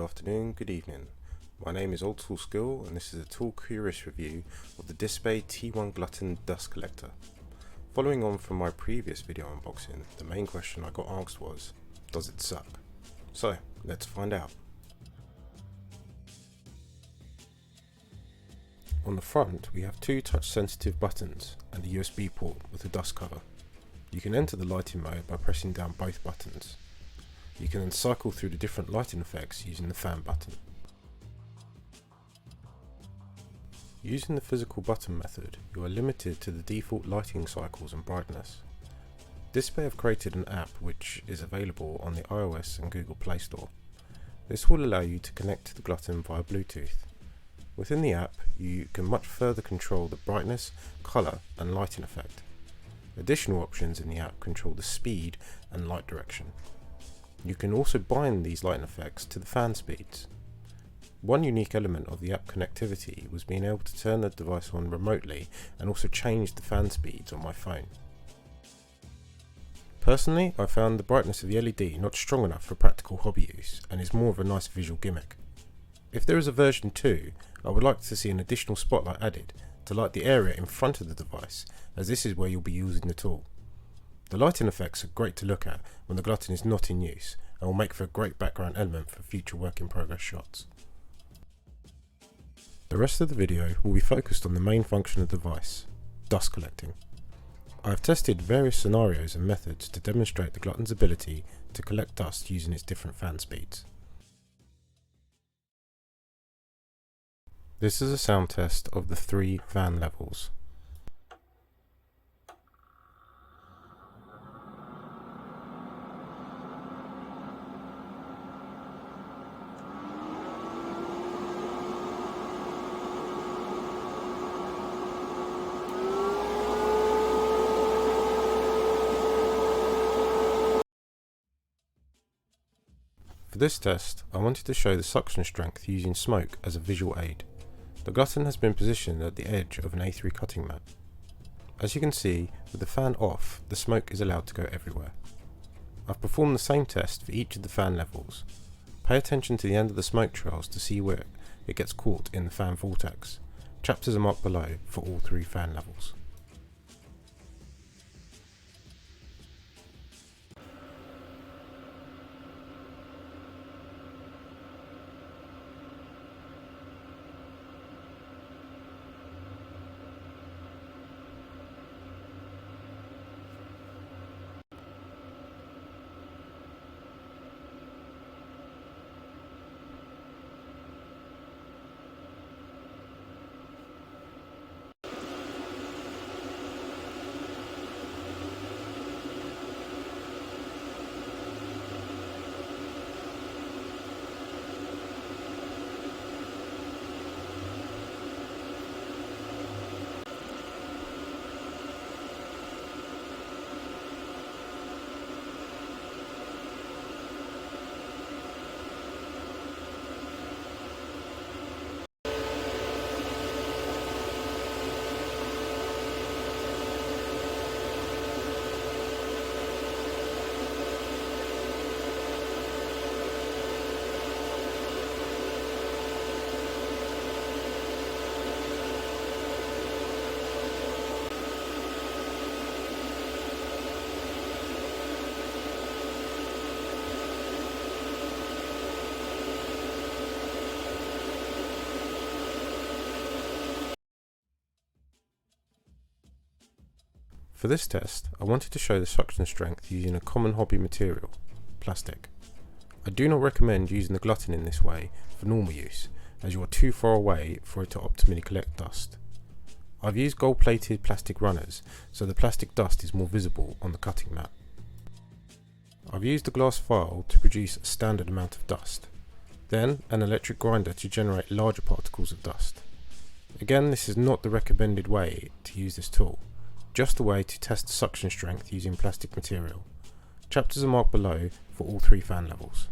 afternoon, good evening. My name is oldskoolskill and this is a toolcurious review of the DSPIAE T1 Glutton dust collector. Following on from my previous video unboxing, the main question I got asked was, does it suck? So, let's find out. On the front we have two touch sensitive buttons and a USB port with a dust cover. You can enter the lighting mode by pressing down both buttons. You can then cycle through the different lighting effects using the fan button. Using the physical button method, you are limited to the default lighting cycles and brightness. DSPIAE have created an app which is available on the iOS and Google Play Store. This will allow you to connect to the Glutton via Bluetooth. Within the app, you can much further control the brightness, colour and lighting effect. Additional options in the app control the speed and light direction. You can also bind these lighting effects to the fan speeds. One unique element of the app connectivity was being able to turn the device on remotely and also change the fan speeds on my phone. Personally, I found the brightness of the LED not strong enough for practical hobby use and is more of a nice visual gimmick. If there is a version 2, I would like to see an additional spotlight added to light the area in front of the device, as this is where you'll be using the tool. The lighting effects are great to look at when the Glutton is not in use and will make for a great background element for future work in progress shots. The rest of the video will be focused on the main function of the device, dust collecting. I have tested various scenarios and methods to demonstrate the Glutton's ability to collect dust using its different fan speeds. This is a sound test of the 3 fan levels. For this test, I wanted to show the suction strength using smoke as a visual aid. The Glutton has been positioned at the edge of an A3 cutting mat. As you can see, with the fan off, the smoke is allowed to go everywhere. I've performed the same test for each of the fan levels. Pay attention to the end of the smoke trails to see where it gets caught in the fan vortex. Chapters are marked below for all 3 fan levels. For this test, I wanted to show the suction strength using a common hobby material, plastic. I do not recommend using the Glutton in this way for normal use, as you are too far away for it to optimally collect dust. I've used gold plated plastic runners, so the plastic dust is more visible on the cutting mat. I've used a glass file to produce a standard amount of dust, then an electric grinder to generate larger particles of dust. Again, this is not the recommended way to use this tool. Just a way to test the suction strength using plastic material. Chapters are marked below for all 3 fan levels.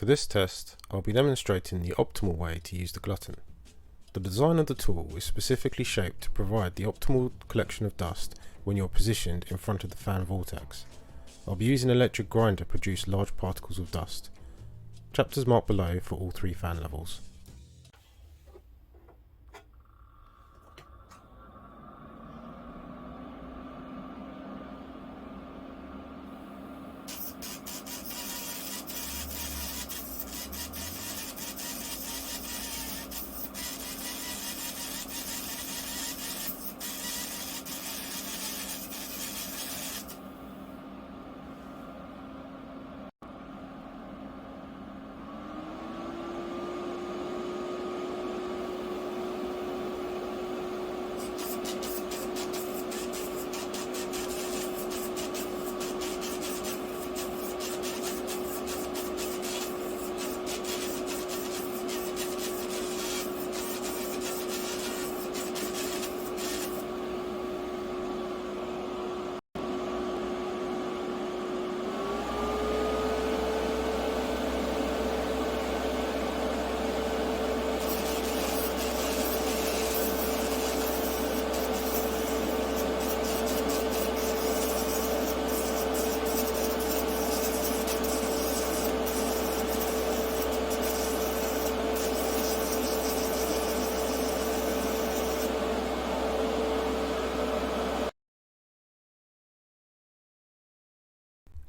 For this test, I'll be demonstrating the optimal way to use the Glutton. The design of the tool is specifically shaped to provide the optimal collection of dust when you're positioned in front of the fan vortex. I'll be using an electric grinder to produce large particles of dust. Chapters marked below for all 3 fan levels.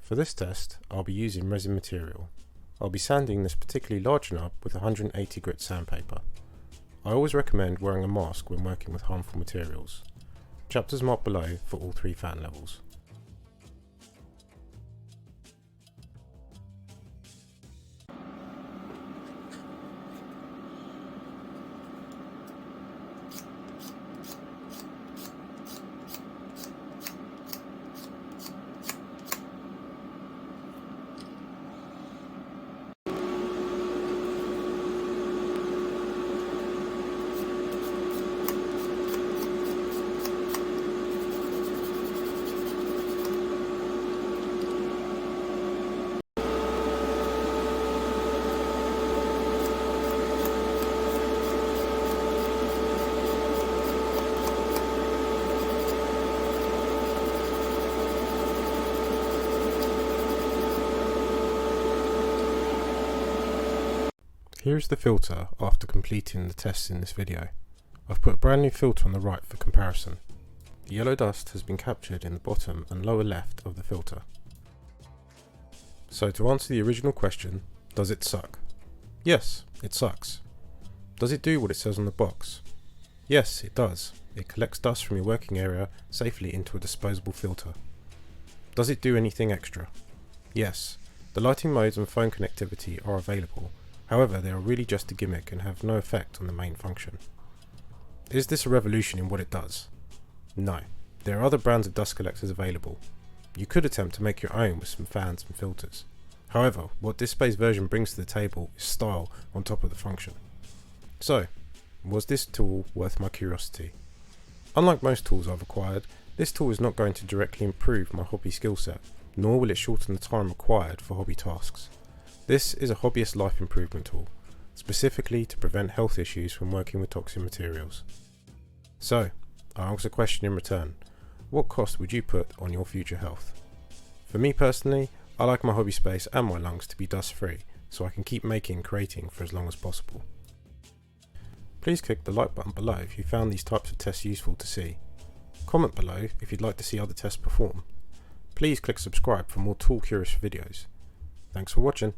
For this test, I'll be using resin material. I'll be sanding this particularly large nub with 180 grit sandpaper. I always recommend wearing a mask when working with harmful materials. Chapters marked below for all 3 fan levels. Here is the filter after completing the tests in this video. I've put a brand new filter on the right for comparison. The yellow dust has been captured in the bottom and lower left of the filter. So to answer the original question, does it suck? Yes, it sucks. Does it do what it says on the box? Yes, it does. It collects dust from your working area safely into a disposable filter. Does it do anything extra? Yes. The lighting modes and phone connectivity are available. However, they are really just a gimmick and have no effect on the main function. Is this a revolution in what it does? No. There are other brands of dust collectors available. You could attempt to make your own with some fans and filters. However, what DSPIAE's version brings to the table is style on top of the function. So, was this tool worth my curiosity? Unlike most tools I've acquired, this tool is not going to directly improve my hobby skill set, nor will it shorten the time required for hobby tasks. This is a hobbyist life improvement tool, specifically to prevent health issues from working with toxic materials. So, I ask a question in return. What cost would you put on your future health? For me personally, I like my hobby space and my lungs to be dust free, so I can keep creating for as long as possible. Please click the like button below if you found these types of tests useful to see. Comment below if you'd like to see other tests performed. Please click subscribe for more tool curious videos. Thanks for watching.